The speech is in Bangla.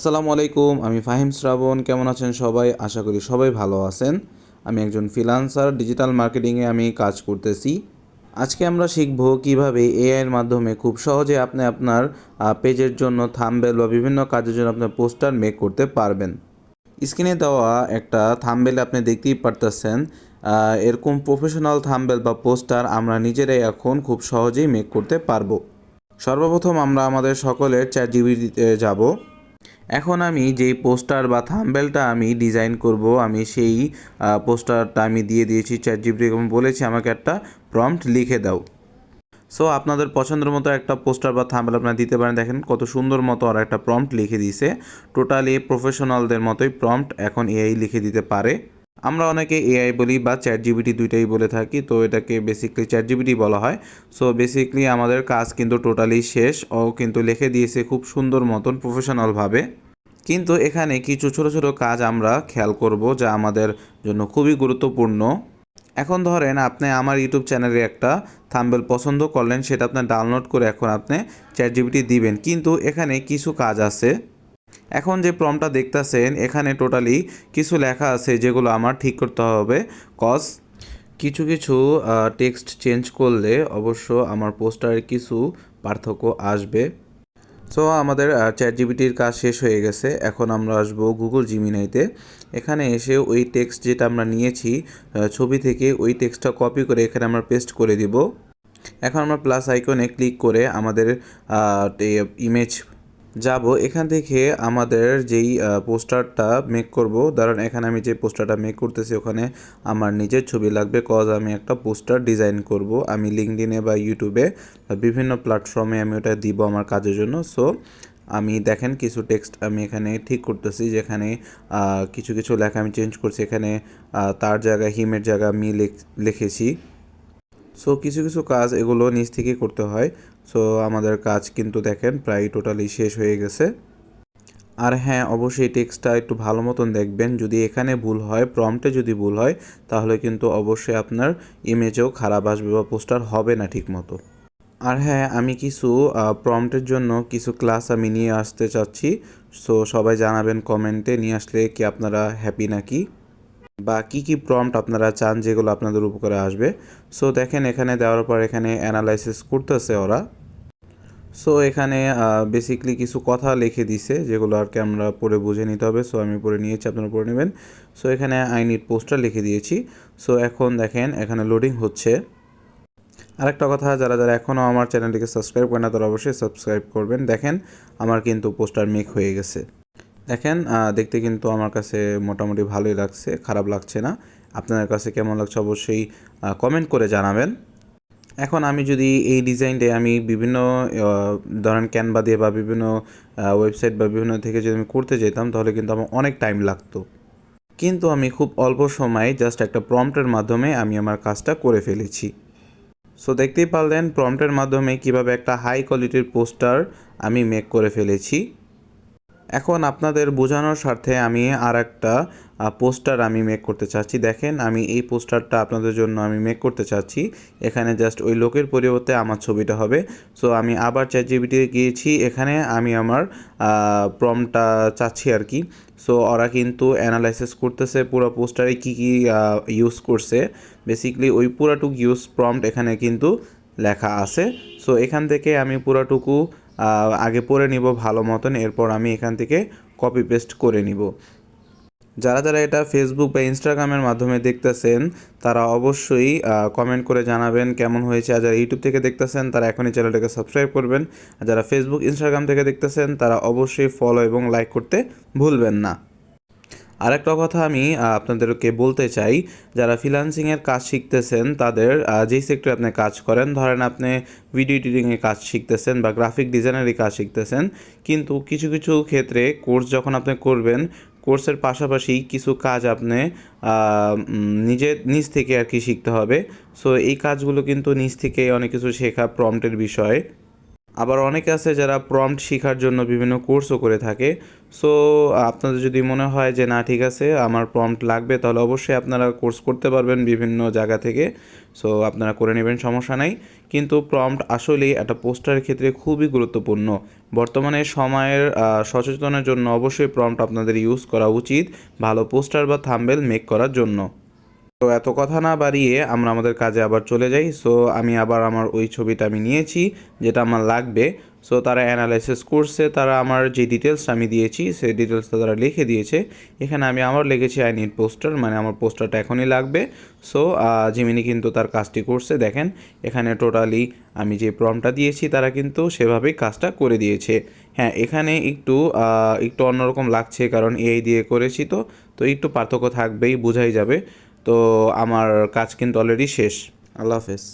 আসসালামু আলাইকুম, আমি ফাহিম শ্রাবণ। কেমন আছেন সবাই? আশা করি সবাই ভালো আছেন। আমি একজন ফ্রিল্যান্সার, ডিজিটাল মার্কেটিংয়ে আমি কাজ করতেছি। আজকে আমরা শিখব কিভাবে এআইয়ের মাধ্যমে খুব সহজে আপনি আপনার পেজের জন্য থাম্বনেল বা বিভিন্ন কাজের জন্য আপনার পোস্টার মেক করতে পারবেন। স্ক্রিনে দেওয়া একটা থাম্বনেল আপনি দেখতেই পারতেছেন। এরকম প্রফেশনাল থাম্বনেল বা পোস্টার আমরা নিজেরাই এখন খুব সহজেই মেক করতে পারবো। সর্বপ্রথম আমরা আমাদের সকলের চ্যাটজিপিটিতে যাব। এখন আমি যেই পোস্টার বা থাম্বনেলটা আমি ডিজাইন করব, আমি সেই পোস্টারটা আমি দিয়ে দিয়েছি চ্যাটজিপিটিকে এবং বলেছি আমাকে একটা প্রম্পট লিখে দাও। সো আপনাদের পছন্দের মতো একটা পোস্টার বা থাম্বনেল আপনারা দিতে পারেন। দেখেন কত সুন্দর মতো আর একটা প্রম্পট লিখে দিয়েছে। টোটালি প্রফেশনালদের মতোই প্রম্পট এখন এআই লিখে দিতে পারে। আমরা অনেকে এআই বলি বা চ্যাটজিপিটি দুইটাই বলে থাকি, তো এটাকে বেসিক্যালি চ্যাটজিপিটি বলা হয়। সো বেসিক্যালি আমাদের কাজ কিন্তু টোটালি শেষ। ও কিন্তু লিখে দিয়েছে খুব সুন্দর মতন প্রফেশনালভাবে। কিন্তু এখানে কিছু ছোট ছোট কাজ আমরা খেয়াল করব যা আমাদের জন্য খুবই গুরুত্বপূর্ণ। এখন ধরেন আপনি আমার ইউটিউব চ্যানেলে একটা থাম্বনেল পছন্দ করলেন, সেটা আপনি ডাউনলোড করে এখন আপনি চ্যাটজিপিটি দিবেন, কিন্তু এখানে কিছু কাজ আছে। এখন যে প্রম্পটটা দেখতেছেন এখানে টোটালি কিছু লেখা আছে যেগুলো আমার ঠিক করতে হবে। কজ কিছু কিছু টেক্সট চেঞ্জ করলে অবশ্য আমার পোস্টারে কিছু পার্থক্য আসবে। সো আমাদের চ্যাটজিপিটির কাজ শেষ হয়ে গেছে। এখন আমরা আসবো গুগল জিমিনাইতে। এখানে এসে ওই টেক্সট যেটা আমরা নিয়েছি ছবি থেকে, ওই টেক্সটটা কপি করে এখানে আমরা পেস্ট করে দিব। এখন আমরা প্লাস আইকনে ক্লিক করে আমাদের ইমেজ যাব। এখান থেকে আমাদের যেই পোস্টারটা মেক করব, ধরেন এখানে আমি যে পোস্টারটা মেক করতেছি ওখানে আমার নিজের ছবি লাগবে। কজ আমি একটা পোস্টার ডিজাইন করব, আমি লিঙ্কডইনে বা ইউটিউবে বা বিভিন্ন প্ল্যাটফর্মে আমি ওটা দিব আমার কাজের জন্য। সো আমি দেখেন কিছু টেক্সট আমি এখানে ঠিক করতেছি, যেখানে কিছু কিছু লেখা আমি চেঞ্জ করছি। এখানে তার জায়গায় হিমের জায়গায় আমি লিখেছি। সো কিছু কিছু কাজ এগুলো নিজ থেকেই করতে হয়। সো আমাদের কাজ কিন্তু দেখেন প্রায় টোটালি শেষ হয়ে গেছে। আর হ্যাঁ, অবশ্যই টেক্সটটা একটু ভালো মতন দেখবেন। যদি এখানে ভুল হয়, প্রম্পটে যদি ভুল হয়, তাহলে কিন্তু অবশ্যই আপনার ইমেজেও খারাপ আসবে বা পোস্টার হবে না ঠিক মতো। আর হ্যাঁ, আমি কিছু প্রম্পটের জন্য কিছু ক্লাস আমি নিয়ে আসতে চাচ্ছি। সো সবাই জানাবেন কমেন্টে নিয়ে আসলে কি আপনারা হ্যাপি নাকি, বা কী কী প্রম্পট আপনারা চান যেগুলো আপনাদের উপকারে আসবে। সো দেখেন এখানে দেওয়ার পর এখানে অ্যানালাইসিস করতেছে ওরা। সো এখানে বেসিকলি কিছু কথা লিখে দিছে যেগুলো আর কি আমরা পড়ে বুঝে নিতে হবে। সো আমি পড়ে নিয়েছি, আপনারা পড়ে নেবেন। সো এখানে আই নিড পোস্টার লিখে দিয়েছি। সো এখন দেখেন এখানে লোডিং হচ্ছে। আরেকটা কথা, যারা যারা এখনও আমার চ্যানেলটিকে সাবস্ক্রাইব করেন না তারা অবশ্যই সাবস্ক্রাইব করবেন। দেখেন আমার কিন্তু পোস্টার মেক হয়ে গেছে। দেখেন দেখতে কিন্তু আমার কাছে মোটামুটি ভালোই লাগছে, খারাপ লাগছে না। আপনাদের কাছে কেমন লাগছে অবশ্যই কমেন্ট করে জানাবেন। এখন আমি যদি এই ডিজাইনটা আমি বিভিন্ন ধরেন ক্যানভা দিয়ে বা বিভিন্ন ওয়েবসাইট বা বিভিন্ন থেকে যদি আমি করতে যেতাম, তাহলে কিন্তু আমার অনেক টাইম লাগতো। কিন্তু আমি খুব অল্প সময়ে জাস্ট একটা প্রম্পটের মাধ্যমে আমি আমার কাজটা করে ফেলেছি। সো দেখতেই পারলেন প্রম্পটের মাধ্যমে কিভাবে একটা হাই কোয়ালিটির পোস্টার আমি মেক করে ফেলেছি। এখন আপনাদের বোঝানোর স্বার্থে আমি আর একটা পোস্টার আমি মেক করতে চাচ্ছি। দেখেন আমি এই পোস্টারটা আপনাদের জন্য আমি মেক করতে চাচ্ছি। এখানে জাস্ট ওই লোকের পরিবর্তে আমার ছবিটা হবে। সো আমি আবার চ্যাটজিপিটিতে গিয়েছি, এখানে আমি আমার প্রম্পটটা চাচ্ছি আর কি। সো ওরা কিন্তু অ্যানালাইসিস করতেছে পুরো পোস্টারে কী কী ইউজ করছে। বেসিক্যালি ওই পুরাটুকু ইউজ প্রম্পট এখানে কিন্তু লেখা আছে। সো এখান থেকে আমি পুরাটুকু আগে পড়ে নিব ভালো মতন, এরপর আমি এখান থেকে কপি পেস্ট করে নিব। যারা যারা এটা ফেসবুক বা ইনস্টাগ্রামের মাধ্যমে দেখতেছেন তারা অবশ্যই কমেন্ট করে জানাবেন কেমন হয়েছে। আর যারা ইউটিউব থেকে দেখতেছেন তারা এখনই চ্যানেলটাকে সাবস্ক্রাইব করবেন। আর যারা ফেসবুক ইনস্টাগ্রাম থেকে দেখতেছেন তারা অবশ্যই ফলো এবং লাইক করতে ভুলবেন না। আরেকটা কথা আমি আপনাদেরকে বলতে চাই, যারা ফ্রিল্যান্সিংয়ের কাজ শিখতেছেন তাদের যেই সেক্টরে আপনি কাজ করেন, ধরেন আপনি ভিডিও এডিটিংয়ের কাজ শিখতেছেন বা গ্রাফিক ডিজাইনারি কাজ শিখতেছেন, কিন্তু কিছু কিছু ক্ষেত্রে কোর্স যখন আপনি করবেন, কোর্সের পাশাপাশি কিছু কাজ আপনি নিজ থেকে আর কি শিখতে হবে। সো এই কাজগুলো কিন্তু নিজ থেকে অনেক কিছু শেখা প্রম্পটের বিষয়। আবার অনেকে আছে যারা প্রম্পট শেখার জন্য বিভিন্ন কোর্সও করে থাকে। সো আপনাদের যদি মনে হয় যে না ঠিক আছে আমার প্রম্পট লাগবে, তাহলে অবশ্যই আপনারা কোর্স করতে পারবেন বিভিন্ন জায়গা থেকে। সো আপনারা করে নেবেন, সমস্যা নাই। কিন্তু প্রম্পট আসলেই একটা পোস্টারের ক্ষেত্রে খুবই গুরুত্বপূর্ণ। বর্তমানে সময়ের সচেতনের জন্য অবশ্যই প্রম্পট আপনাদের ইউজ করা উচিত ভালো পোস্টার বা থাম্বনেল মেক করার জন্য। তো এত কথা না বাড়িয়ে আমরা আমাদের কাজে আবার চলে যাই। সো আমি আবার আমার ওই ছবিটা আমি নিয়েছি যেটা আমার লাগবে। সো তারা অ্যানালাইসিস করছে, তারা আমার যে ডিটেলসটা আমি দিয়েছি সেই ডিটেলসটা তারা লিখে দিয়েছে। এখানে আমি আমার লিখেছি আই নিড পোস্টার, মানে আমার পোস্টারটা এখনই লাগবে। সো জিমিনি কিন্তু তার কাজটি করছে, দেখেন এখানে টোটালি আমি যে প্রম্পটটা দিয়েছি তারা কিন্তু সেভাবেই কাজটা করে দিয়েছে। হ্যাঁ, এখানে একটু অন্যরকম লাগছে কারণ এআই দিয়ে করেছি, তো একটু পার্থক্য থাকবেই, বোঝাই যাবে। তো আমার কাজ কিন্তু অলরেডি শেষ। আল্লাহ হাফেজ।